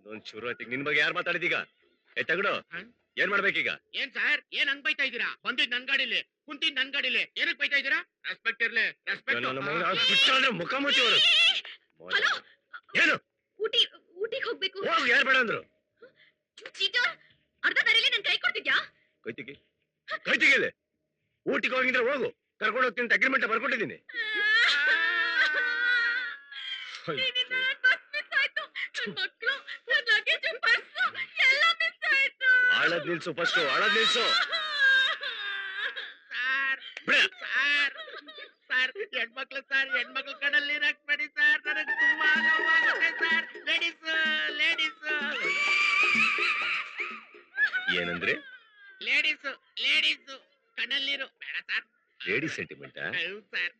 ಒಂದ್ ಶುರು ಆಯ್ತು ನಿನ್ ಬಗ್ಗೆ ಯಾರು ಮಾತಾಡಿದೀಗ ತಗಡು ಏನ್ ಮಾಡ್ಬೇಕೀಗ ಏನ್ ಸರ್ ಏನ್ ಹಂಗ್ ಬೈತಾ ಇದೀರಾ ಬಂದಿದ್ ನನ್ ಗಾಡಿಲಿ ಕುಂತಿದ್ ನನ್ ಗಾಡಿಲಿ ಏನಕ್ ಬೈತಾ ಇದೀರಾ ರೆಸ್ಪೆಕ್ಟ್ ಇರ್ಲಿ ರೆಸ್ಪೆಕ್ಟ್ ಮುಖ ಮುಚ್ಚಿ ಅವರು ಹಲೋ ಏನು ಊಟಿಗೆ ಹೋಗ್ಬೇಕು ಹೋಗ್ ಯಾರು ಬೇಡ ಅಂದ್ರು ಚೀಟರ್ ಅರ್ಧ ದಾರಿಲಿ ನನ್ ಕೈ ಕೊಡ್ತಿದ್ಯಾ ಕೈತಿಗೆ ಊಟಿಗೆ ಹೋಗಿದ್ರೆ ಹೋಗು ಕರ್ಕೊಂಡು ಹೋಗ್ತೀನಿ ಅಗ್ರಿಮೆಂಟ್ ಬರ್ಕೊಟ್ಟಿದ್ದೀನಿ ಮಕ್ಕಳು ಲಗೇಜ್ ಪರ್ಸು ಎಲ್ಲ ಮಿಸ್ ಆಯ್ತು ಆಳದ್ ನಿಲ್ಸು ಫಸ್ಟ್ ಆಳದ್ ನಿಲ್ಸು ಸರ್ ಹೆಣ್ಮಕ್ಳು ಕಡಲ್ಲಿ ಹಾಕ್ಬೇಡಿ ಸರ್ ನನಗೆ ತುಂಬಾ ನೋವಾಗುತ್ತೆ ಸರ್ ಲೇಡೀಸ್ ಏನಂದ್ರೆ ಲೇಡೀಸ್ ಕಡಲ್ ನೀರು ಬೇಡ ಸರ್ ಲೇಡಿ ಸೆಂಟಿಮೆಂಟ್ ಸರ್